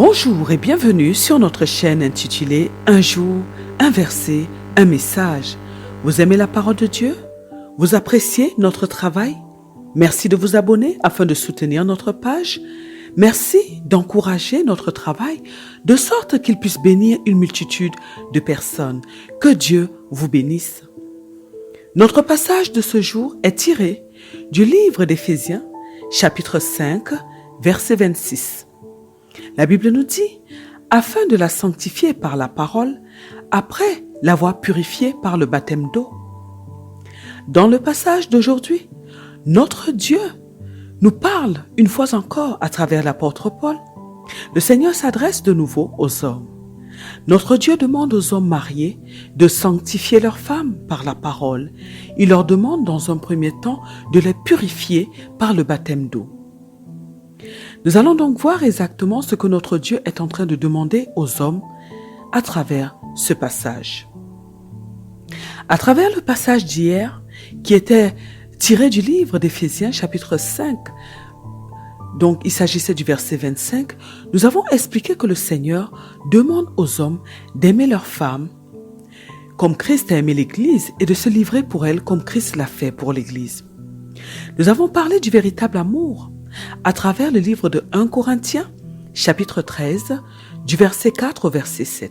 Bonjour et bienvenue sur notre chaîne intitulée Un jour, un verset, un message. Vous aimez la parole de Dieu? Vous appréciez notre travail? Merci de vous abonner afin de soutenir notre page. Merci d'encourager notre travail de sorte qu'il puisse bénir une multitude de personnes. Que Dieu vous bénisse. Notre passage de ce jour est tiré du livre d'Éphésiens, chapitre 5, verset 26. La Bible nous dit, afin de la sanctifier par la parole, après l'avoir purifiée par le baptême d'eau. Dans le passage d'aujourd'hui, notre Dieu nous parle une fois encore à travers l'apôtre Paul. Le Seigneur s'adresse de nouveau aux hommes. Notre Dieu demande aux hommes mariés de sanctifier leurs femmes par la parole. Il leur demande dans un premier temps de les purifier par le baptême d'eau. Nous allons donc voir exactement ce que notre Dieu est en train de demander aux hommes à travers ce passage. À travers le passage d'hier, qui était tiré du livre d'Éphésiens chapitre 5, donc il s'agissait du verset 25, nous avons expliqué que le Seigneur demande aux hommes d'aimer leurs femmes comme Christ a aimé l'Église et de se livrer pour elle comme Christ l'a fait pour l'Église. Nous avons parlé du véritable amour à travers le livre de 1 Corinthiens, chapitre 13, du verset 4 au verset 7.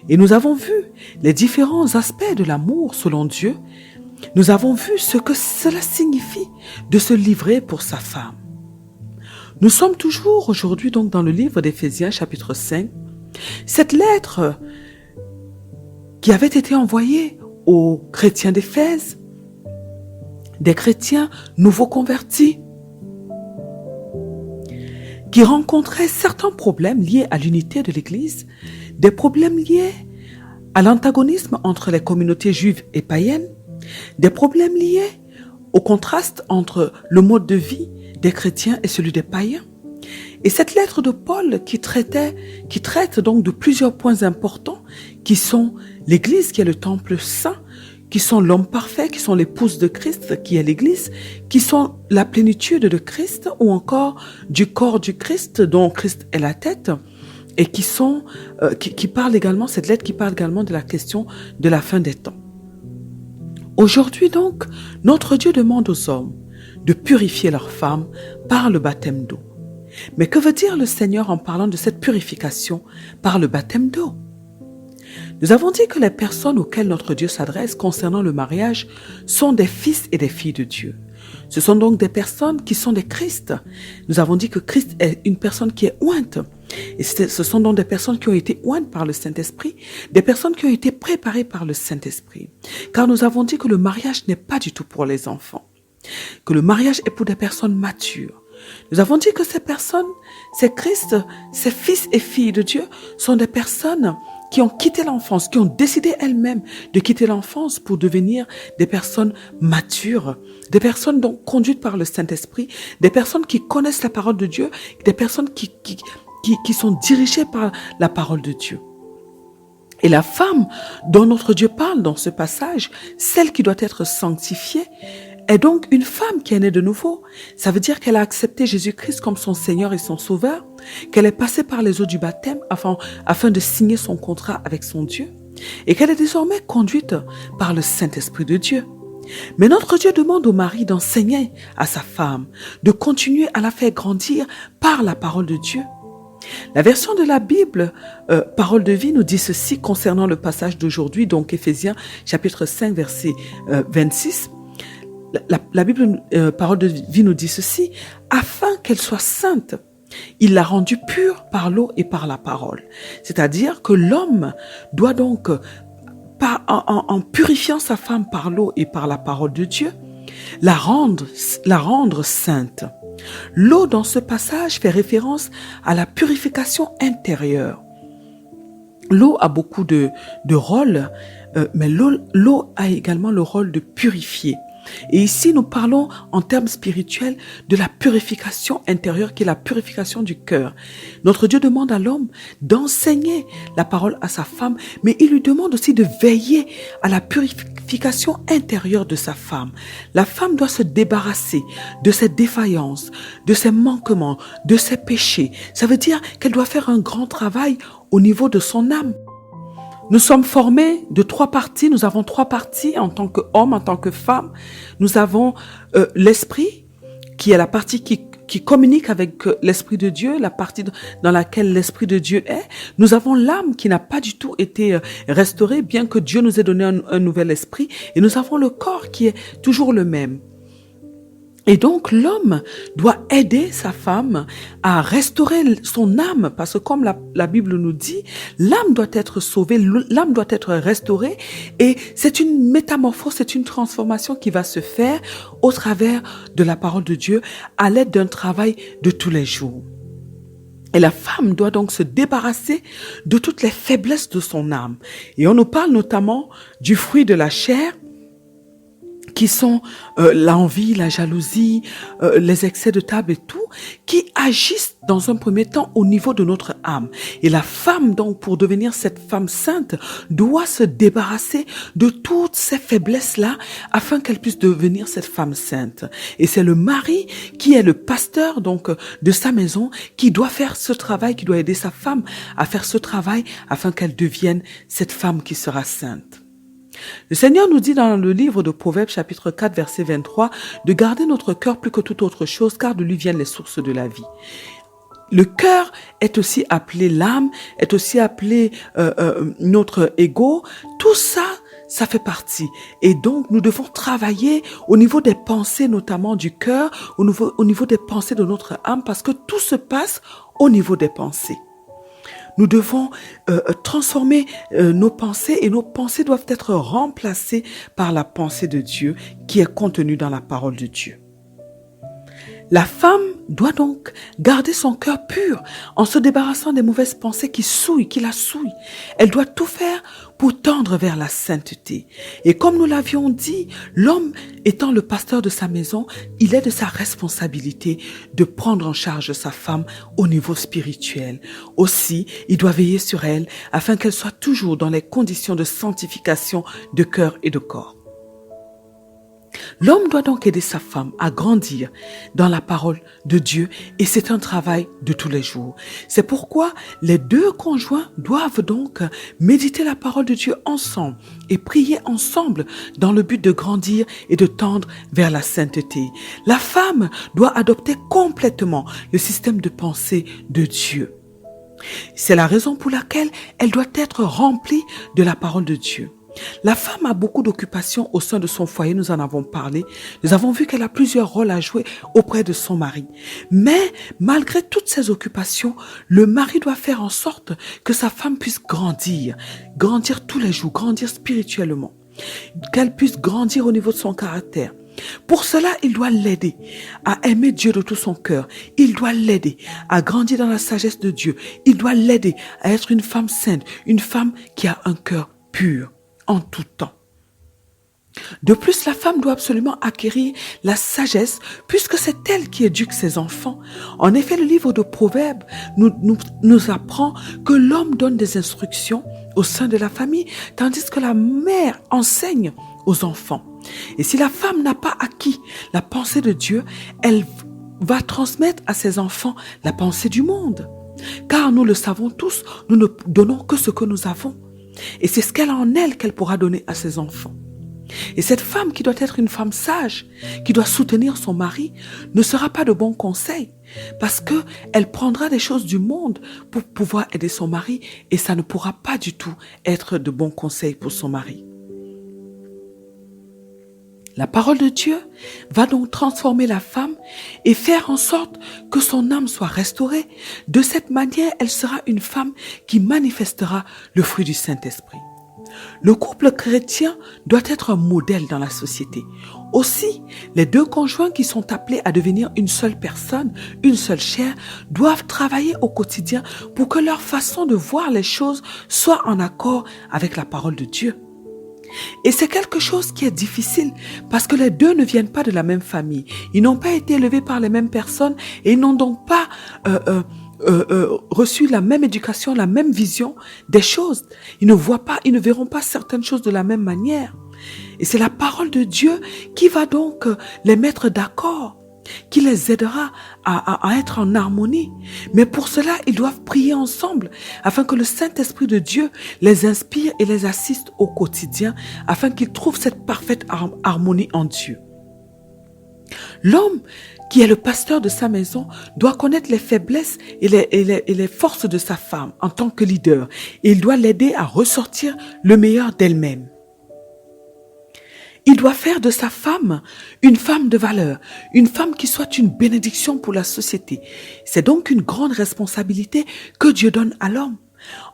Et nous avons vu les différents aspects de l'amour selon Dieu. Nous avons vu ce que cela signifie de se livrer pour sa femme. Nous sommes toujours aujourd'hui donc dans le livre d'Éphésiens, chapitre 5. Cette lettre qui avait été envoyée aux chrétiens d'Éphèse, des chrétiens nouveaux convertis, qui rencontraient certains problèmes liés à l'unité de l'Église, des problèmes liés à l'antagonisme entre les communautés juives et païennes, des problèmes liés au contraste entre le mode de vie des chrétiens et celui des païens. Et cette lettre de Paul qui traite donc de plusieurs points importants, qui sont l'Église qui est le temple saint, qui sont l'homme parfait, qui sont l'épouse de Christ, qui est l'Église, qui sont la plénitude de Christ, ou encore du corps du Christ, dont Christ est la tête, et qui parle également, cette lettre qui parle également de la question de la fin des temps. Aujourd'hui donc, notre Dieu demande aux hommes de purifier leurs femmes par le baptême d'eau. Mais que veut dire le Seigneur en parlant de cette purification par le baptême d'eau? Nous avons dit que les personnes auxquelles notre Dieu s'adresse concernant le mariage sont des fils et des filles de Dieu. Ce sont donc des personnes qui sont des Christ. Nous avons dit que Christ est une personne qui est ointe. Et ce sont donc des personnes qui ont été ointes par le Saint-Esprit, des personnes qui ont été préparées par le Saint-Esprit. Car nous avons dit que le mariage n'est pas du tout pour les enfants, que le mariage est pour des personnes matures. Nous avons dit que ces personnes, ces Christ, ces fils et filles de Dieu sont des personnes qui ont quitté l'enfance, qui ont décidé elles-mêmes de quitter l'enfance pour devenir des personnes matures, des personnes donc conduites par le Saint-Esprit, des personnes qui connaissent la parole de Dieu, des personnes qui sont dirigées par la parole de Dieu. Et la femme dont notre Dieu parle dans ce passage, celle qui doit être sanctifiée, est donc une femme qui est née de nouveau. Ça veut dire qu'elle a accepté Jésus-Christ comme son Seigneur et son Sauveur, qu'elle est passée par les eaux du baptême afin de signer son contrat avec son Dieu, et qu'elle est désormais conduite par le Saint-Esprit de Dieu. Mais notre Dieu demande au mari d'enseigner à sa femme, de continuer à la faire grandir par la parole de Dieu. La version de la Bible, Parole de vie, nous dit ceci concernant le passage d'aujourd'hui, donc Éphésiens chapitre 5, verset 26. La Bible, Parole de vie, nous dit ceci, afin qu'elle soit sainte, il l'a rendue pure par l'eau et par la parole. C'est-à-dire que l'homme doit donc, en purifiant sa femme par l'eau et par la parole de Dieu, la rendre sainte. L'eau dans ce passage fait référence à la purification intérieure. L'eau a beaucoup de rôles, mais l'eau a également le rôle de purifier. Et ici, nous parlons en termes spirituels de la purification intérieure qui est la purification du cœur. Notre Dieu demande à l'homme d'enseigner la parole à sa femme, mais il lui demande aussi de veiller à la purification intérieure de sa femme. La femme doit se débarrasser de ses défaillances, de ses manquements, de ses péchés. Ça veut dire qu'elle doit faire un grand travail au niveau de son âme. Nous sommes formés de 3 parties. Nous avons 3 parties en tant qu'homme, en tant que femme. Nous avons l'esprit, qui est la partie qui communique avec l'Esprit de Dieu, la partie dans laquelle l'Esprit de Dieu est. Nous avons l'âme qui n'a pas du tout été restaurée, bien que Dieu nous ait donné un nouvel esprit. Et nous avons le corps qui est toujours le même. Et donc, l'homme doit aider sa femme à restaurer son âme, parce que comme la Bible nous dit, l'âme doit être sauvée, l'âme doit être restaurée, et c'est une métamorphose, c'est une transformation qui va se faire au travers de la parole de Dieu, à l'aide d'un travail de tous les jours. Et la femme doit donc se débarrasser de toutes les faiblesses de son âme. Et on nous parle notamment du fruit de la chair, qui sont l'envie, la jalousie, les excès de table et tout, qui agissent dans un premier temps au niveau de notre âme. Et la femme, donc, pour devenir cette femme sainte, doit se débarrasser de toutes ces faiblesses-là afin qu'elle puisse devenir cette femme sainte. Et c'est le mari qui est le pasteur, donc, de sa maison, qui doit faire ce travail, qui doit aider sa femme à faire ce travail afin qu'elle devienne cette femme qui sera sainte. Le Seigneur nous dit dans le livre de Proverbes, chapitre 4, verset 23, de garder notre cœur plus que toute autre chose, car de lui viennent les sources de la vie. Le cœur est aussi appelé l'âme, est aussi appelé notre ego. Tout ça, ça fait partie. Et donc, nous devons travailler au niveau des pensées, notamment du cœur, au niveau des pensées de notre âme, parce que tout se passe au niveau des pensées. Nous devons transformer nos pensées, et nos pensées doivent être remplacées par la pensée de Dieu qui est contenue dans la parole de Dieu. La femme doit donc garder son cœur pur en se débarrassant des mauvaises pensées qui la souillent. Elle doit tout faire pour tendre vers la sainteté. Et comme nous l'avions dit, l'homme étant le pasteur de sa maison, il est de sa responsabilité de prendre en charge sa femme au niveau spirituel. Aussi, il doit veiller sur elle afin qu'elle soit toujours dans les conditions de sanctification de cœur et de corps. L'homme doit donc aider sa femme à grandir dans la parole de Dieu, et c'est un travail de tous les jours. C'est pourquoi les 2 conjoints doivent donc méditer la parole de Dieu ensemble et prier ensemble dans le but de grandir et de tendre vers la sainteté. La femme doit adopter complètement le système de pensée de Dieu. C'est la raison pour laquelle elle doit être remplie de la parole de Dieu. La femme a beaucoup d'occupations au sein de son foyer, nous en avons parlé. Nous avons vu qu'elle a plusieurs rôles à jouer auprès de son mari. Mais malgré toutes ces occupations, le mari doit faire en sorte que sa femme puisse grandir tous les jours, grandir spirituellement, qu'elle puisse grandir au niveau de son caractère. Pour cela, il doit l'aider à aimer Dieu de tout son cœur. Il doit l'aider à grandir dans la sagesse de Dieu. Il doit l'aider à être une femme sainte, une femme qui a un cœur pur en tout temps. De plus, la femme doit absolument acquérir la sagesse, puisque c'est elle qui éduque ses enfants. En effet, le livre de Proverbes nous apprend que l'homme donne des instructions au sein de la famille, tandis que la mère enseigne aux enfants. Et si la femme n'a pas acquis la pensée de Dieu, elle va transmettre à ses enfants la pensée du monde. Car nous le savons tous, nous ne donnons que ce que nous avons. Et c'est ce qu'elle a en elle qu'elle pourra donner à ses enfants. Et cette femme qui doit être une femme sage, qui doit soutenir son mari, ne sera pas de bons conseils, parce que elle prendra des choses du monde pour pouvoir aider son mari, et ça ne pourra pas du tout être de bons conseils pour son mari. La parole de Dieu va donc transformer la femme et faire en sorte que son âme soit restaurée. De cette manière, elle sera une femme qui manifestera le fruit du Saint-Esprit. Le couple chrétien doit être un modèle dans la société. Aussi, les 2 conjoints qui sont appelés à devenir une seule personne, une seule chair, doivent travailler au quotidien pour que leur façon de voir les choses soit en accord avec la parole de Dieu. Et c'est quelque chose qui est difficile parce que les deux ne viennent pas de la même famille. Ils n'ont pas été élevés par les mêmes personnes et ils n'ont donc pas reçu la même éducation, la même vision des choses. Ils ne verront pas certaines choses de la même manière. Et c'est la parole de Dieu qui va donc les mettre d'accord, qui les aidera à être en harmonie. Mais pour cela, ils doivent prier ensemble afin que le Saint-Esprit de Dieu les inspire et les assiste au quotidien afin qu'ils trouvent cette parfaite harmonie en Dieu. L'homme qui est le pasteur de sa maison doit connaître les faiblesses et les forces de sa femme en tant que leader et il doit l'aider à ressortir le meilleur d'elle-même. Il doit faire de sa femme une femme de valeur, une femme qui soit une bénédiction pour la société. C'est donc une grande responsabilité que Dieu donne à l'homme.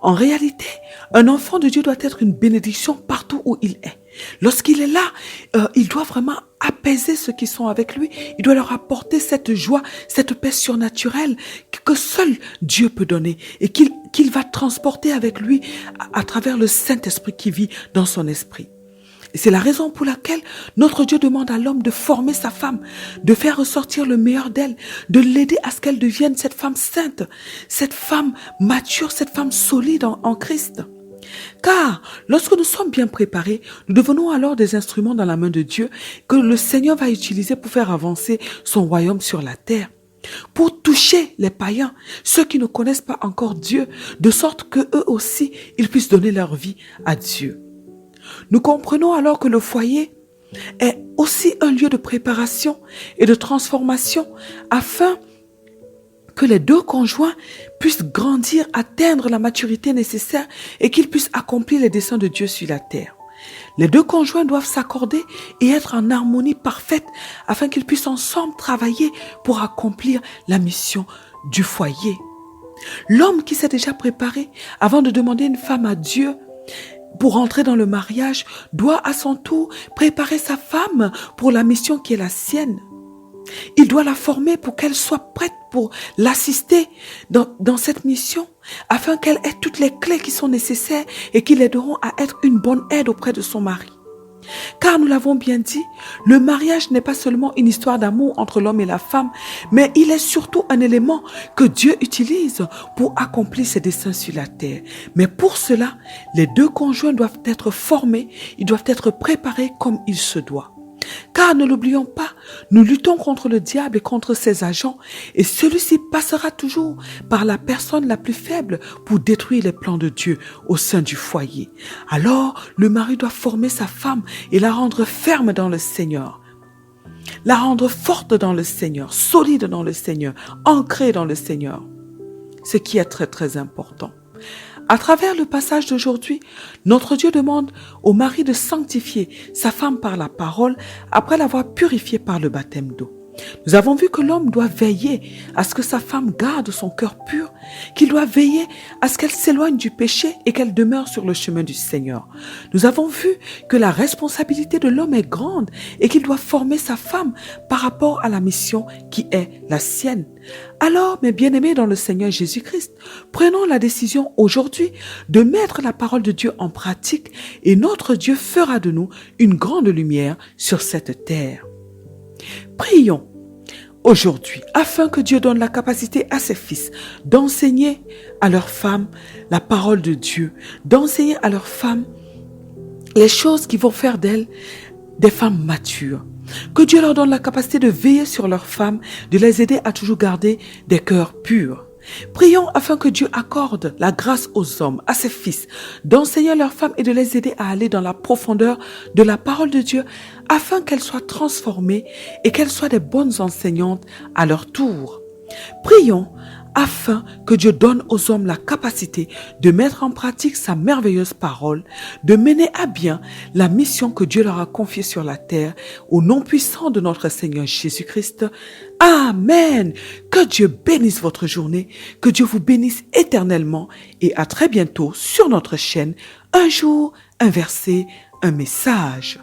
En réalité, un enfant de Dieu doit être une bénédiction partout où il est. Lorsqu'il est là, il doit vraiment apaiser ceux qui sont avec lui. Il doit leur apporter cette joie, cette paix surnaturelle que seul Dieu peut donner et qu'il va transporter avec lui à travers le Saint-Esprit qui vit dans son esprit. Et c'est la raison pour laquelle notre Dieu demande à l'homme de former sa femme, de faire ressortir le meilleur d'elle, de l'aider à ce qu'elle devienne cette femme sainte, cette femme mature, cette femme solide en Christ. Car lorsque nous sommes bien préparés, nous devenons alors des instruments dans la main de Dieu que le Seigneur va utiliser pour faire avancer son royaume sur la terre. Pour toucher les païens, ceux qui ne connaissent pas encore Dieu, de sorte que eux aussi, ils puissent donner leur vie à Dieu. Nous comprenons alors que le foyer est aussi un lieu de préparation et de transformation afin que les deux conjoints puissent grandir, atteindre la maturité nécessaire et qu'ils puissent accomplir les desseins de Dieu sur la terre. Les deux conjoints doivent s'accorder et être en harmonie parfaite afin qu'ils puissent ensemble travailler pour accomplir la mission du foyer. L'homme qui s'est déjà préparé avant de demander une femme à Dieu pour entrer dans le mariage doit à son tour préparer sa femme pour la mission qui est la sienne. Il doit la former pour qu'elle soit prête pour l'assister dans cette mission, afin qu'elle ait toutes les clés qui sont nécessaires et qui l'aideront à être une bonne aide auprès de son mari. Car nous l'avons bien dit, le mariage n'est pas seulement une histoire d'amour entre l'homme et la femme, mais il est surtout un élément que Dieu utilise pour accomplir ses desseins sur la terre. Mais pour cela, les deux conjoints doivent être formés, ils doivent être préparés comme il se doit. Car ne l'oublions pas, nous luttons contre le diable et contre ses agents et celui-ci passera toujours par la personne la plus faible pour détruire les plans de Dieu au sein du foyer. Alors, le mari doit former sa femme et la rendre ferme dans le Seigneur, la rendre forte dans le Seigneur, solide dans le Seigneur, ancrée dans le Seigneur, ce qui est très très important. À travers le passage d'aujourd'hui, notre Dieu demande au mari de sanctifier sa femme par la parole après l'avoir purifiée par le baptême d'eau. Nous avons vu que l'homme doit veiller à ce que sa femme garde son cœur pur, qu'il doit veiller à ce qu'elle s'éloigne du péché et qu'elle demeure sur le chemin du Seigneur. Nous avons vu que la responsabilité de l'homme est grande et qu'il doit former sa femme par rapport à la mission qui est la sienne. Alors, mes bien-aimés dans le Seigneur Jésus-Christ, prenons la décision aujourd'hui de mettre la parole de Dieu en pratique et notre Dieu fera de nous une grande lumière sur cette terre. Prions aujourd'hui afin que Dieu donne la capacité à ses fils d'enseigner à leurs femmes la parole de Dieu, d'enseigner à leurs femmes les choses qui vont faire d'elles des femmes matures. Que Dieu leur donne la capacité de veiller sur leurs femmes, de les aider à toujours garder des cœurs purs. Prions afin que Dieu accorde la grâce aux hommes, à ses fils, d'enseigner leurs femmes et de les aider à aller dans la profondeur de la parole de Dieu afin qu'elles soient transformées et qu'elles soient des bonnes enseignantes à leur tour. Prions afin que Dieu donne aux hommes la capacité de mettre en pratique sa merveilleuse parole, de mener à bien la mission que Dieu leur a confiée sur la terre, au nom puissant de notre Seigneur Jésus-Christ. Amen. Que Dieu bénisse votre journée, que Dieu vous bénisse éternellement et à très bientôt sur notre chaîne. Un jour, un verset, un message.